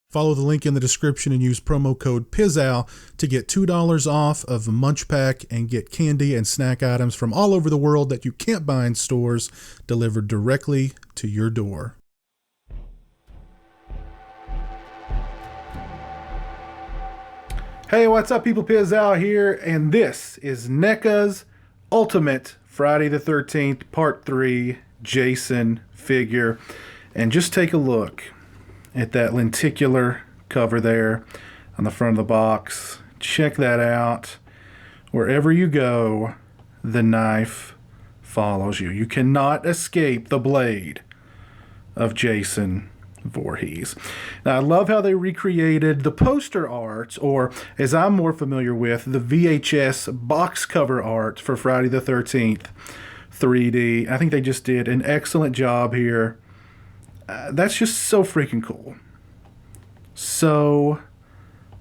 Follow the link in the description and use promo code PIZAL to get $2 off of a Munch Pack and get candy and snack items from all over the world that you can't buy in stores delivered directly to your door. Hey, what's up, people? PIZAL here, and this is NECA's Ultimate Friday the 13th Part 3 Jason figure. And just take a look at that lenticular cover there on the front of the box. Check that out. Wherever you go, the knife follows you. You cannot escape the blade of Jason Voorhees. Now, I love how they recreated the poster art, or as I'm more familiar with, the VHS box cover art for Friday the 13th 3D. I think they just did an excellent job here. That's just so freaking cool. So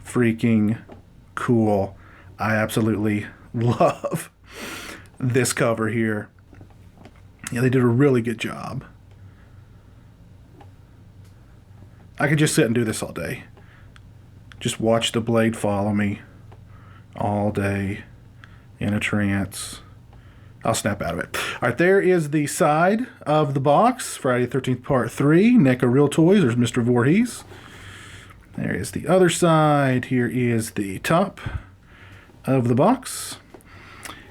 freaking cool. I absolutely love this cover here. Yeah, they did a really good job. I could just sit and do this all day. Just watch the blade follow me all day in a trance. I'll snap out of it. All right, there is the side of the box. Friday the 13th Part 3, NECA Real Toys. There's Mr. Voorhees. There is the other side. Here is the top of the box.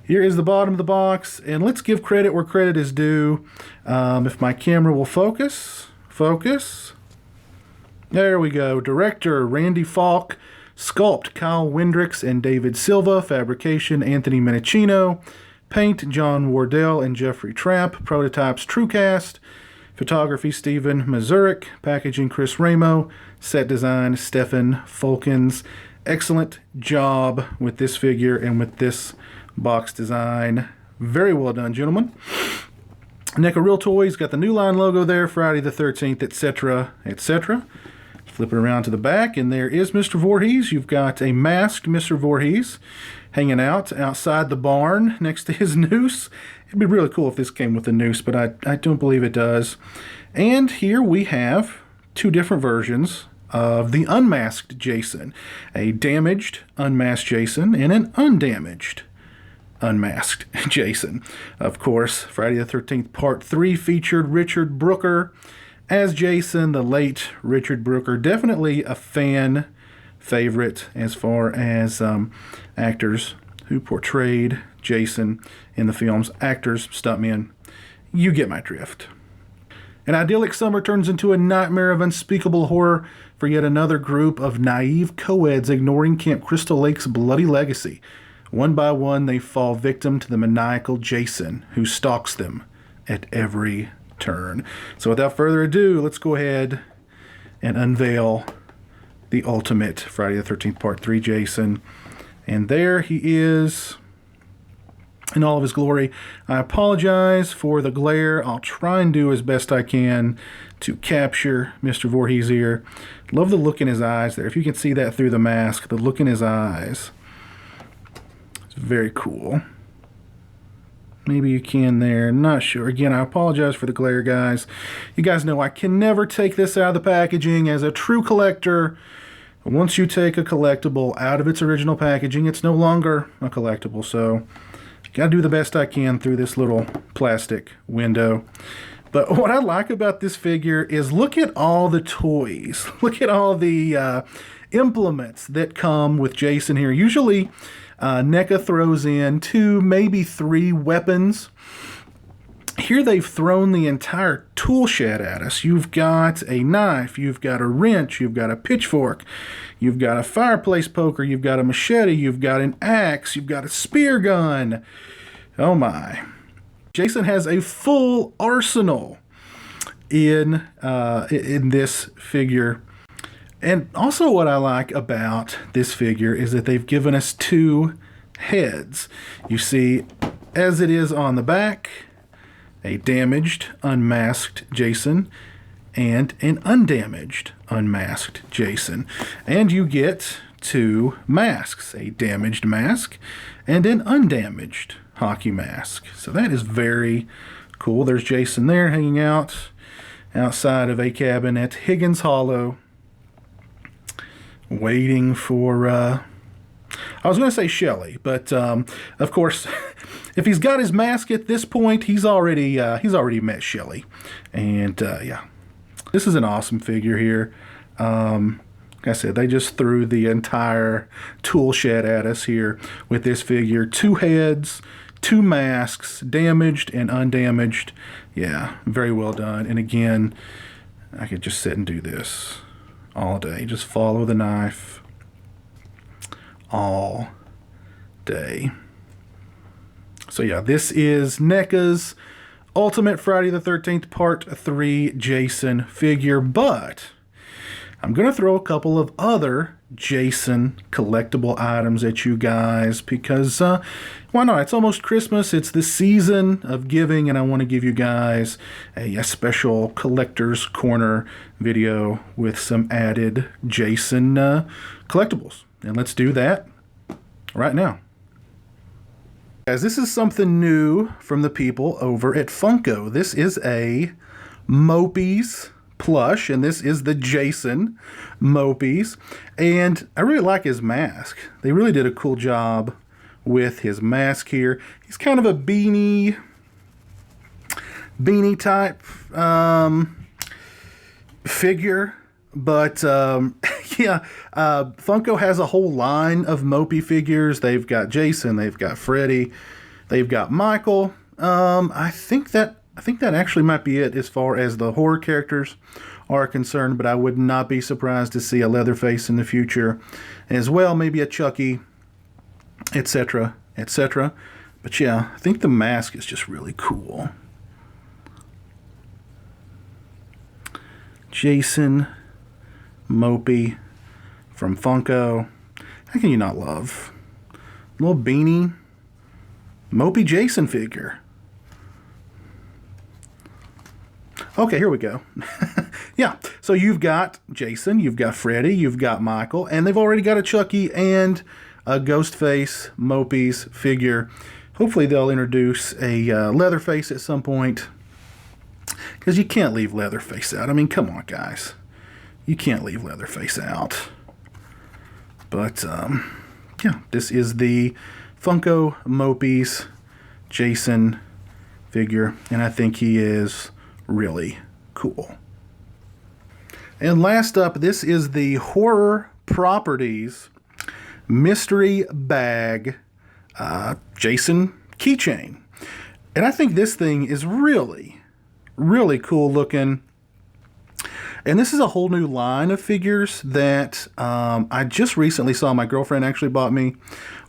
Here is the bottom of the box. And let's give credit where credit is due. If my camera will focus. There we go. Director Randy Falk. Sculpt Kyle Wendricks and David Silva. Fabrication Anthony Menicino. Paint John Wardell and Jeffrey Trapp. Prototypes TrueCast. Photography Stephen Mazurik. Packaging Chris Ramo. Set design Stefan Folkens. Excellent job with this figure and with this box design. Very well done, gentlemen. NECA Real Toys got the New Line logo there. Friday the 13th, etc., etc. Flip it around to the back, and there is Mr. Voorhees. You've got a masked Mr. Voorhees hanging out outside the barn next to his noose. It'd be really cool if this came with a noose, but I don't believe it does. And here we have two different versions of the unmasked Jason. A damaged unmasked Jason and an undamaged unmasked Jason. Of course, Friday the 13th Part 3 featured Richard Brooker as Jason, the late Richard Brooker. Definitely a fan favorite as far as actors who portrayed Jason in the films. Actors, stuntmen, you get my drift. An idyllic summer turns into a nightmare of unspeakable horror for yet another group of naive co-eds ignoring Camp Crystal Lake's bloody legacy. One by one, they fall victim to the maniacal Jason, who stalks them at every turn. So without further ado, let's go ahead and unveil the ultimate Friday the 13th Part 3 Jason. And there he is in all of his glory. I apologize for the glare. I'll try and do as best I can to capture Mr. Voorhees here. Love the look in his eyes there. If you can see that through the mask, the look in his eyes. It's very cool. Maybe you can there. Not sure. Again, I apologize for the glare, guys. You guys know I can never take this out of the packaging. As a true collector, once you take a collectible out of its original packaging, it's no longer a collectible. So, got to do the best I can through this little plastic window. But what I like about this figure is look at all the toys. Look at all the implements that come with Jason here. Usually, NECA throws in 2, maybe 3 weapons. Here they've thrown the entire tool shed at us. You've got a knife, you've got a wrench, you've got a pitchfork, you've got a fireplace poker, you've got a machete, you've got an axe, you've got a spear gun. Oh my. Jason has a full arsenal in this figure. And also what I like about this figure is that they've given us 2 heads. You see, as it is on the back, a damaged, unmasked Jason and an undamaged, unmasked Jason. And you get 2 masks, a damaged mask and an undamaged hockey mask. So that is very cool. There's Jason there hanging out outside of a cabin at Higgins Hollow waiting for, I was going to say Shelley, but of course, if he's got his mask at this point, he's already met Shelley. And yeah, this is an awesome figure here. Like I said, they just threw the entire tool shed at us here with this figure. 2 heads, 2 masks, damaged and undamaged. Yeah, very well done. And again, I could just sit and do this all day. Just follow the knife all day. So yeah, this is NECA's Ultimate Friday the 13th Part 3 Jason figure, but I'm going to throw a couple of other Jason collectible items at you guys because why not? It's almost Christmas. It's the season of giving, and I want to give you guys a special Collector's Corner video with some added Jason collectibles. And let's do that right now. Guys, this is something new from the people over at Funko. This is a Mopies plush, and this is the Jason Mopies. And I really like his mask. They really did a cool job with his mask here. He's kind of a beanie type figure. But yeah, Funko has a whole line of Mopey figures. They've got Jason, they've got Freddy, they've got Michael. I think that actually might be it as far as the horror characters are concerned, but I would not be surprised to see a Leatherface in the future as well, maybe a Chucky, etc., etc. But yeah, I think the mask is just really cool. Jason Mopey from Funko. How can you not love a little beanie Mopey Jason figure? Okay, here we go. Yeah, so you've got Jason, you've got Freddy, you've got Michael, and they've already got a Chucky and a Ghostface Mopies figure. Hopefully they'll introduce a Leatherface at some point, because you can't leave Leatherface out. I mean, come on, guys. You can't leave Leatherface out. But, yeah, this is the Funko Mopies Jason figure, and I think he is really cool. And last up, this is the Horror Properties Mystery Bag Jason keychain. And I think this thing is really, really cool looking. And this is a whole new line of figures that I just recently saw. My girlfriend actually bought me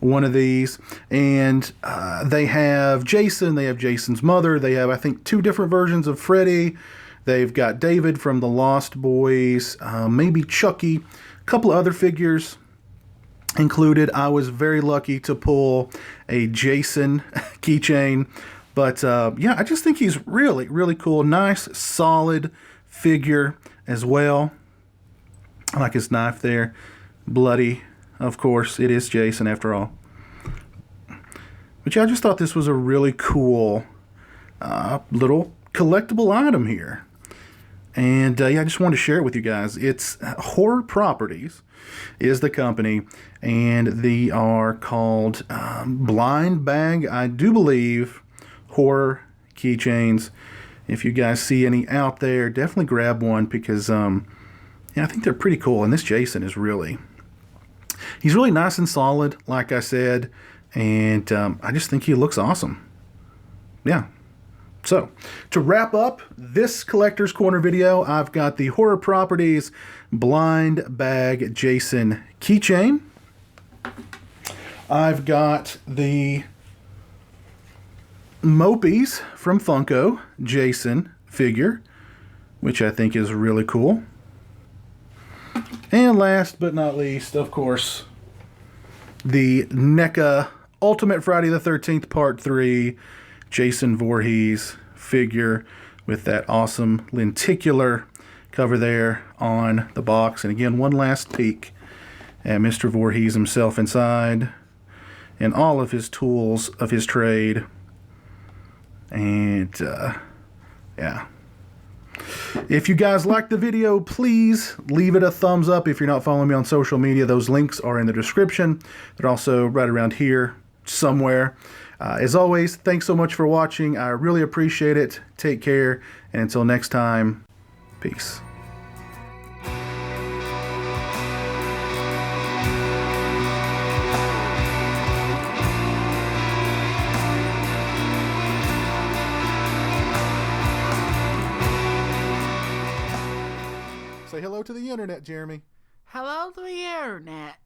one of these. And they have Jason, they have Jason's mother, they have, I think, 2 different versions of Freddy. They've got David from the Lost Boys, maybe Chucky, a couple of other figures included. I was very lucky to pull a Jason keychain. But yeah, I just think he's really, really cool. Nice, solid figure as well. I like his knife there. Bloody, of course. It is Jason after all. But yeah, I just thought this was a really cool little collectible item here. And yeah, I just wanted to share it with you guys. It's Horror Properties is the company, and they are called Blind Bag, I do believe, horror keychains. If you guys see any out there, definitely grab one because yeah, I think they're pretty cool. And this Jason is he's really nice and solid, like I said, and I just think he looks awesome. Yeah. So, to wrap up this Collector's Corner video, I've got the Horror Properties Blind Bag Jason keychain. I've got the Mopies from Funko Jason figure, which I think is really cool. And last but not least, of course, the NECA Ultimate Friday the 13th Part 3 Jason Voorhees figure with that awesome lenticular cover there on the box. And again, one last peek at Mr. Voorhees himself inside and all of his tools of his trade. And yeah, If you guys like the video, please leave it a thumbs up. If you're not following me on social media, those links are in the description. They're also right around here somewhere. As always, thanks so much for watching. I really appreciate it. Take care, and until next time, peace. Say hello to the internet, Jeremy. Hello to the internet.